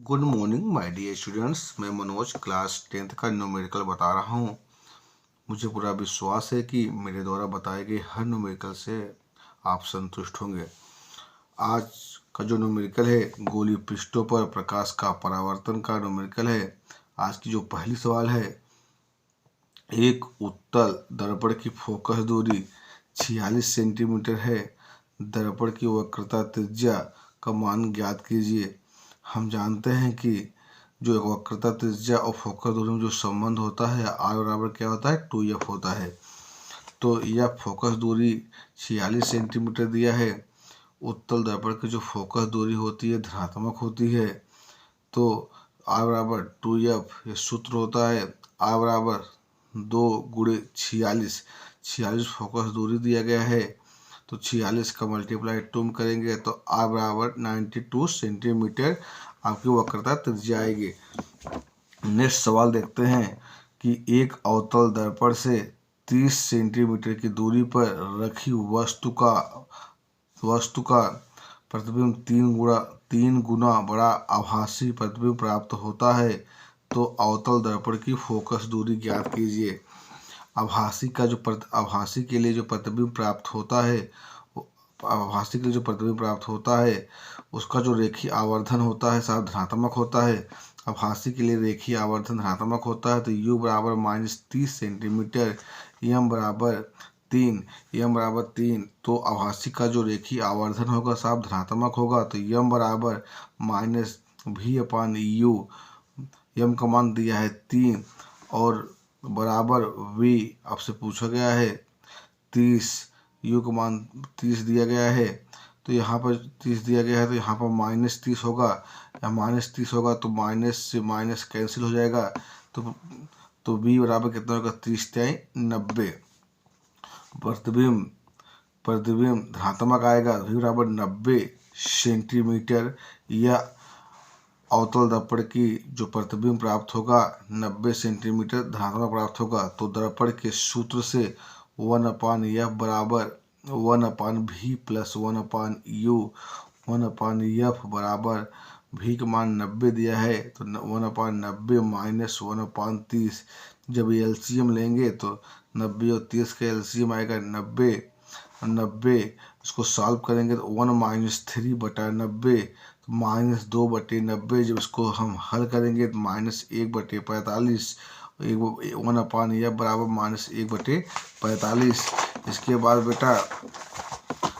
Good morning my dear students. मैं Manoj class 10th का numerical बता रहा हूँ। मुझे पूरा विश्वास है कि मेरे द्वारा बताए गए हर न्यूमेरिकल से आप संतुष्ट होंगे। आज का जो न्यूमेरिकल है गोलीय पृष्ठों पर प्रकाश का परावर्तन का न्यूमेरिकल है। आज की जो पहली सवाल है, एक उत्तल दर्पण की फोकस दूरी 46 सेंटीमीटर है। दर्पण की वक्रता त्रिज्या का मान ज्ञात कीजिए। हम जानते हैं कि जो वक्रता त्रिज्या और फोकस दूरी में जो संबंध होता है r बराबर क्या होता है 2f होता है। तो यह फोकस दूरी 46 सेंटीमीटर दिया है। उत्तल दर्पण की जो फोकस दूरी होती है धनात्मक होती है। तो r बराबर 2f ये सूत्र होता है। r बराबर 2 गुणे 46 फोकस दूरी दिया गया है। तो 46 का मल्टीप्लाई 2 करेंगे तो r बराबर 92 सेंटीमीटर आपकी वक्रता त्रिज्या आएगी। नेक्स्ट सवाल देखते हैं कि एक अवतल दर्पण से 30 सेंटीमीटर की दूरी पर रखी वस्तु का प्रतिबिंब 3 गुना बड़ा आभासी प्रतिबिंब प्राप्त होता है। तो अवतल दर्पण की फोकस दूरी ज्ञात कीजिए। आभासी के लिए जो प्रतिबिंब प्राप्त होता है उसका जो रेखीय आवर्धन होता है साथ धनात्मक होता है। आभासी के लिए रेखीय आवर्धन धनात्मक होता है। तो u बराबर -30 सेंटीमीटर, m बराबर 3 तो आभासी का जो रेखीय आवर्धन होगा साफ धनात्मक होगा। तो m बराबर -v/u, m का मान दिया है 3 और बराबर v आपसे पूछा गया है 30, u का मान 30 दिया गया है। तो यहाँ पर 30 दिया गया है तो यहाँ पर -30 होगा। या -30 होगा तो माइनस से माइनस कैंसिल हो जाएगा। तो v बराबर कितना होगा 30×90। प्रतिबिंब धनात्मक आएगा। v बराबर 90 सेंटीमीटर। या अवतल दर्पण की जो प्रतिबिंब प्राप्त होगा 90 सेंटीमीटर धनात्मक प्राप्त होगा। तो दर्पण के सूत्र से 1/f बराबर 1/v प्लस 1/u। 1/f बराबर v का मान 90 दिया है तो 1/90 माइनस 1/30। जब एलसीएम लेंगे तो 90 और 30 का एलसीएम आएगा 90। इसको सॉल्व करेंगे तो 1 - 3/90 -2/90। जब इसको हम हल करेंगे तो -1/45। 1/f बराबर -1/45। इसके बाद बेटा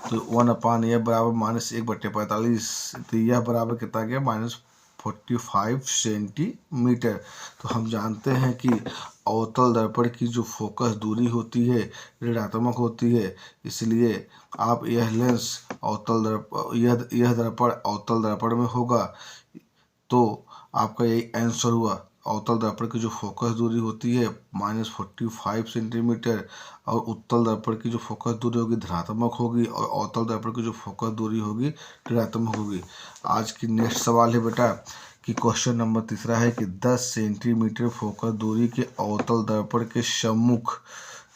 तो 1/f बराबर -1/45। तो यह बराबर कितना गया -45 सेंटीमीटर। तो हम जानते हैं कि अवतल दर्पण की जो फोकस दूरी होती है ऋणात्मक होती है। इसलिए आप यह दर्पण अवतल दर्पण में होगा। तो आपका यही आंसर हुआ। अवतल दर्पण की जो फोकस दूरी होती है -45 सेंटीमीटर और उत्तल दर्पण की जो फोकस दूरी होगी धनात्मक होगी और अवतल दर्पण की जो फोकस दूरी होगी ऋणात्मक होगी। आज की नेक्स्ट सवाल है बेटा कि क्वेश्चन नंबर 3 है कि 10 सेंटीमीटर फोकस दूरी के अवतल दर्पण के सम्मुख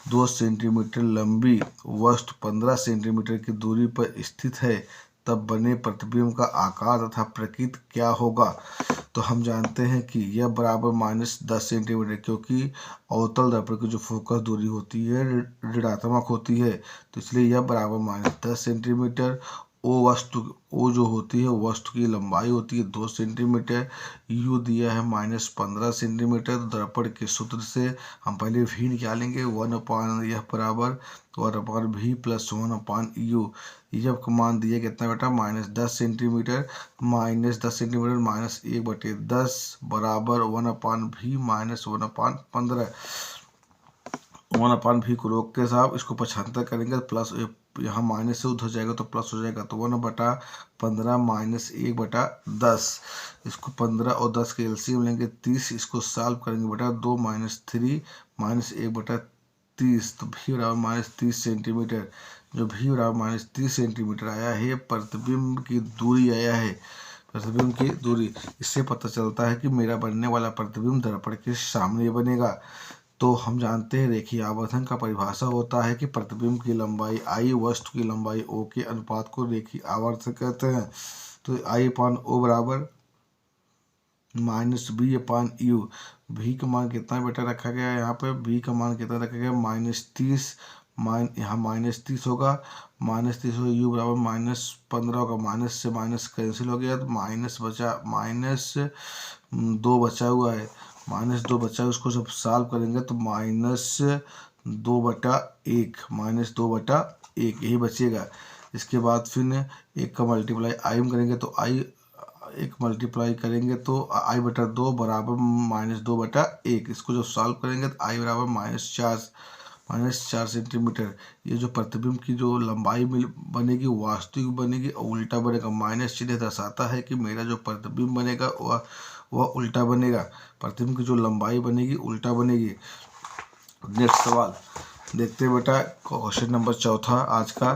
2 सेंटीमीटर लंबी वस्तु 15 सेंटीमीटर की दूरी पर स्थित है, तब बने प्रतिबिंब का आकार तथा प्रकृति क्या होगा। तो हम जानते हैं कि यह बराबर -10 सेंटीमीटर, क्योंकि अवतल दर्पण की जो फोकस दूरी होती है ऋणात्मक होती है। तो इसलिए यह बराबर -10 सेंटीमीटर। ओ जो होती है वस्तु की लंबाई होती है 2 सेंटीमीटर। यू दिया है -15 सेंटीमीटर। तो दर्पण के सूत्र से हम पहले v निकालेंगे 1/f बराबर 1/v प्लस 1/u। यह का मान दिया कितना बेटा -10 सेंटीमीटर। -10 सेंटीमीटर -1/10 बराबर 1/v माइनस 1/15। 1/v को रोक के साहब इसको 75 करेंगे तो प्लस, यहाँ माइनस से उधर हो जाएगा तो प्लस हो जाएगा। तो 1/15 माइनस 1/10। इसको 15 और 10 के एलसीएम लेंगे 30। इसको सॉल्व करेंगे बेटा 2 - 3 -1/30। तो v बराबर -30 सेंटीमीटर। जो v बराबर -30 सेंटीमीटर आया है प्रतिबिंब की दूरी आया है। प्रतिबिंब की दूरी इससे पता चलता है कि मेरा बनने वाला प्रतिबिंब दर्पण के सामने बनेगा। तो हम जानते हैं रेखीय आवर्धन का परिभाषा होता है कि प्रतिबिंब की लंबाई I वस्तु की लंबाई O के अनुपात को रेखीय आवर्धन कहते हैं। तो I/O बराबर माइनस बी अपान यू। भी का मान कितना बेटा रखा गया है यहाँ पे, भी का मान कितना रखा गया -30, यहाँ -30 होगा, -30 होगा, यू बराबर -15 होगा, माइनस से माइनस कैंसिल हो गया तो माइनस बचा, -2 बचा हुआ है, -2 बचा है, उसको जब सॉल्व करेंगे तो -2/1, -2/1 यही बचेगा। इसके बाद फिर एक का मल्टीप्लाई आई में करेंगे तो आई, एक मल्टीप्लाई करेंगे तो i/2 बराबर -2/1, इसको जब सॉल्व करेंगे तो i बराबर -4 सेंटीमीटर। ये जो प्रतिबिंब की जो लंबाई बनेगी वास्तविक बनेगी और उल्टा बनेगा। माइनस चिन्ह दर्शाता है कि मेरा जो प्रतिबिंब बनेगा वह उल्टा बनेगा। प्रतिबिंब की जो लंबाई बनेगी उल्टा बनेगी। नेक्स्ट सवाल देखते हैं बेटा, क्वेश्चन नंबर चौथा आज का।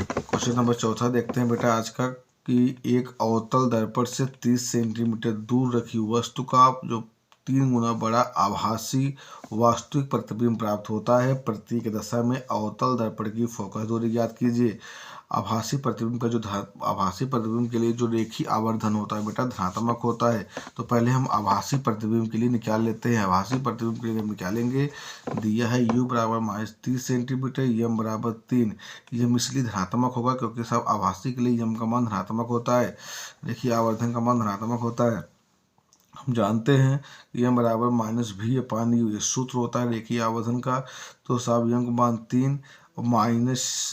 क्वेश्चन नंबर चौथा देखते हैं बेटा आज का, कि एक अवतल दर्पण से 30 सेंटीमीटर दूर रखी वस्तु का जो 3 गुना बड़ा आभासी वास्तविक प्रतिबिंब प्राप्त होता है। प्रतीक दशा में अवतल दर्पण की फोकस दूरी ज्ञात कीजिए। आभासी प्रतिबिंब का जो आभासी प्रतिबिंब के लिए जो रेखीय आवर्धन होता है बेटा धनात्मक होता है। तो पहले हम आभासी प्रतिबिंब के लिए निकाल लेते हैं। आभासी प्रतिबिंब के लिए हम निकालेंगे, दिया है u बराबर -30 सेंटीमीटर, यम बराबर 3। यम इसलिए धनात्मक होगा क्योंकि सब आभासी के लिए यम का मान धनात्मक होता है, रेखीय आवर्धन का मान धनात्मक होता है। हम जानते हैं यम बराबर -v/u, ये सूत्र होता है रेखीय आवर्धन का। तो साहब यम का मान 3 और माइनस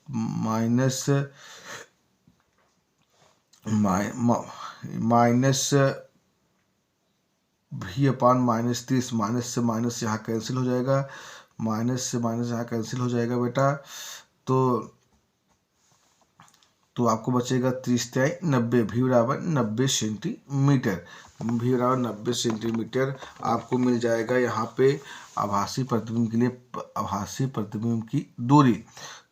v/-30, माइनस से माइनस यहाँ कैंसिल हो जाएगा, माइनस से माइनस यहाँ कैंसिल हो जाएगा बेटा। तो आपको बचेगा 30×90, भी बराबर 90 सेंटीमीटर, भी बराबर 90 सेंटीमीटर आपको मिल जाएगा यहाँ पे आभासी प्रतिबिंब के लिए आभासी प्रतिबिंब की दूरी।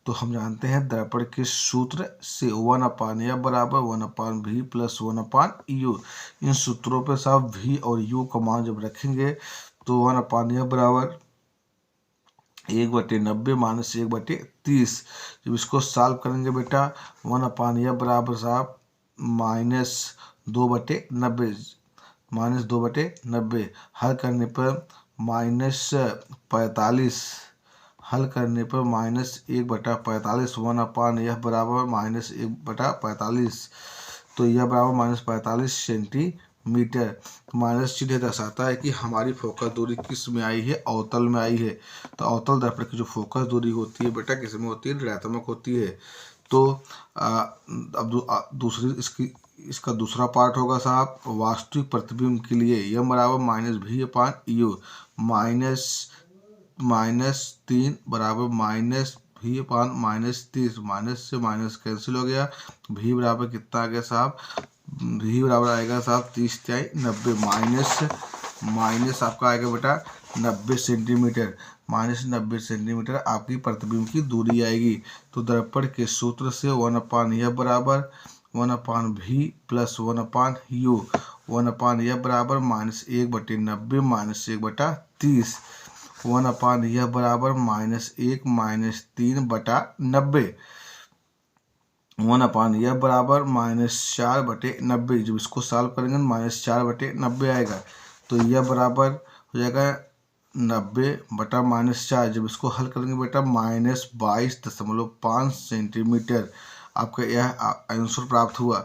तो हम जानते हैं दर्पण के सूत्र से 1/f बराबर 1/v प्लस 1/u। इन सूत्रों पे साहब v और u का मान जब रखेंगे तो 1/f बराबर 1/90 माइनस 1/30। जब इसको सॉल्व करेंगे बेटा 1/f बराबर साहब -2/90, -2/90। हल करने पर -45, हल करने पर -1/45, 1/f बराबर -1/45। तो यह बराबर -45 सेंटीमीटर। माइनस चिन्ह दर्शाता है कि हमारी फोकस दूरी किस में आई है, अवतल में आई है। तो अवतल दर्पण की जो फोकस दूरी होती है बेटा किस में होती है, ऋणात्मक होती है। तो अब दूसरी इसका दूसरा पार्ट होगा साहब वास्तविक प्रतिबिंब के लिए यम बराबर -v/u, -3 बराबर -v/-30, माइनस से माइनस कैंसिल हो गया, v बराबर कितना आ गया साहब, v बराबर आएगा साहब 30/90, माइनस आपका आएगा बेटा 90 सेंटीमीटर, -90 सेंटीमीटर आपकी प्रतिबिंब की दूरी आएगी। तो दर्पण के सूत्र से 1/f बराबर 1/v प्लस 1/u, 1/f बराबर -1/90 -1/30, 1/f बराबर -1 -3/90, 1/f बराबर -4/90। जब इसको सॉल्व करेंगे -4/90 आएगा। तो यह बराबर हो जाएगा 90/-4। जब इसको हल करेंगे बेटा -22.5 सेंटीमीटर आपका यह आंसर प्राप्त हुआ।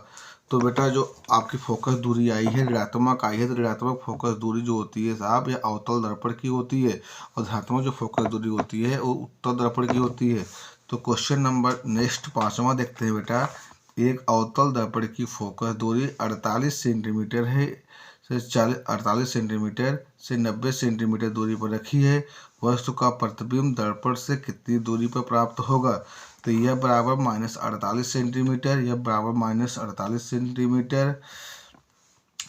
तो बेटा जो आपकी फोकस दूरी आई है ऋणात्मक आई है, तो ऋणात्मक फोकस दूरी जो होती है साहब यह अवतल दर्पण की होती है, और धनात्मक जो फोकस दूरी होती है वो उत्तल दर्पण की होती है। तो क्वेश्चन नंबर नेक्स्ट 5वां देखते हैं बेटा। एक अवतल दर्पण की फोकस दूरी 48 सेंटीमीटर है से 48 सेंटीमीटर से 90 सेंटीमीटर दूरी पर रखी है। वस्तु का प्रतिबिंब दर्पण से कितनी दूरी पर प्राप्त होगा। तो यह बराबर -48 सेंटीमीटर, यह बराबर -48 सेंटीमीटर,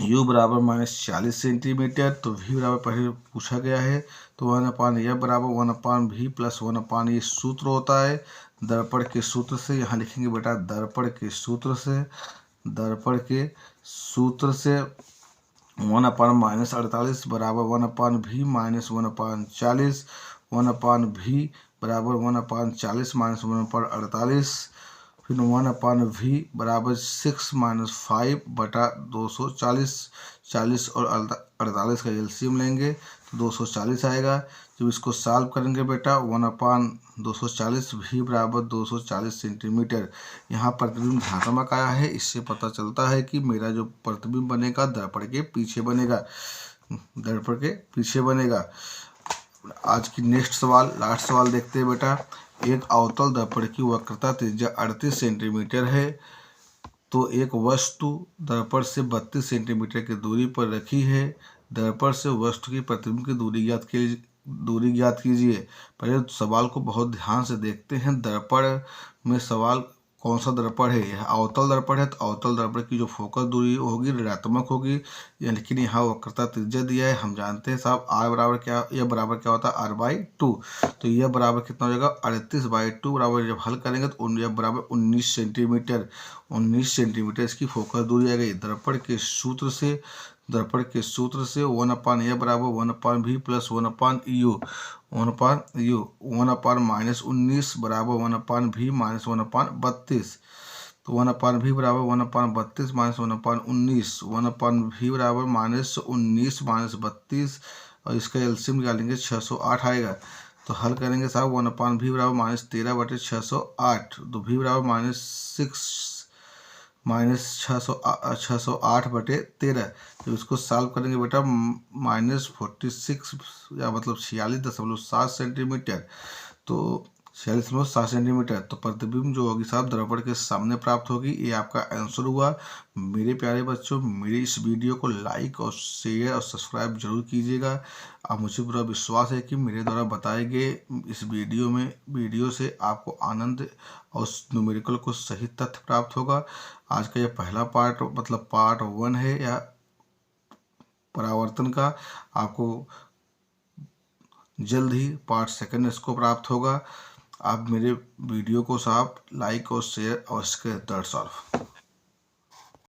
u बराबर -40 सेंटीमीटर। तो v बराबर पहले पूछा गया है, तो 1/f बराबर 1/v प्लस 1/, ये सूत्र होता है दर्पण के सूत्र से। यहाँ लिखेंगे बेटा दर्पण के सूत्र से 1/48 बराबर 1/v माइनस 1/40, 1/v बराबर 1/40 माइनस 1/48। फिर 1/v बराबर 6 - 5 बटा 240, 40 और 48 का एलसीएम लेंगे तो 240 आएगा। जब इसको सॉल्व करेंगे बेटा 1/240 v बराबर 240 सेंटीमीटर। यहाँ प्रतिबिंब धनात्मक आया है, इससे पता चलता है कि मेरा जो प्रतिबिंब बनेगा दर्पण के पीछे बनेगा, दर्पण के पीछे बनेगा। आज की नेक्स्ट सवाल, लास्ट सवाल देखते हैं बेटा। एक अवतल दर्पण की वक्रता त्रिज्या 38 सेंटीमीटर है, तो एक वस्तु दर्पण से 32 सेंटीमीटर की दूरी पर रखी है। दर्पण से वस्तु की प्रतिबिंब की दूरी ज्ञात कीजिए। पहले सवाल को बहुत ध्यान से देखते हैं। दर्पण में सवाल कौन सा दर्पण है? यह अवतल दर्पण है, तो अवतल दर्पण की जो फोकस दूरी होगी ऋणात्मक होगी, लेकिन यहाँ वक्रता त्रिज्या दिया है। हम जानते हैं साहब आर बराबर क्या, यह बराबर क्या होता है r/2। तो यह बराबर कितना हो जाएगा 38/2 बराबर, जब हल करेंगे तो यह बराबर 19 सेंटीमीटर। 19 सेंटीमीटर इसकी फोकस दूरी आ गई। दर्पण के सूत्र से 1/a बराबर 1/v प्लस 1/u 1/-19 बराबर 1/v माइनस 1/32। तो 1/v बराबर 1/32 माइनस 1/19, 1/v बराबर -19 माइनस 32, और इसका एलसीएम निकालेंगे 608 आएगा। तो हल करेंगे साहब 1/v बराबर -13/608, तो v बराबर -608/13। तो इसको सॉल्व करेंगे बेटा -46 या मतलब 46.7 सेंटीमीटर, तो 46.7 सेंटीमीटर। तो प्रतिबिंब जो होगी साहब दर्पण के सामने प्राप्त होगी। ये आपका आंसर हुआ। मेरे प्यारे बच्चों, मेरी इस वीडियो को लाइक और शेयर और सब्सक्राइब जरूर कीजिएगा। अब मुझे पूरा विश्वास है कि मेरे द्वारा बताए गए इस वीडियो से आपको आनंद और उस न्यूमेरिकल को सही तथ्य प्राप्त होगा। आज का यह पहला पार्ट मतलब पार्ट 1 है या परावर्तन का। आपको जल्द ही पार्ट 2 इसको प्राप्त होगा। आप मेरे वीडियो को साहब लाइक और शेयर अवश्य करें। That's all.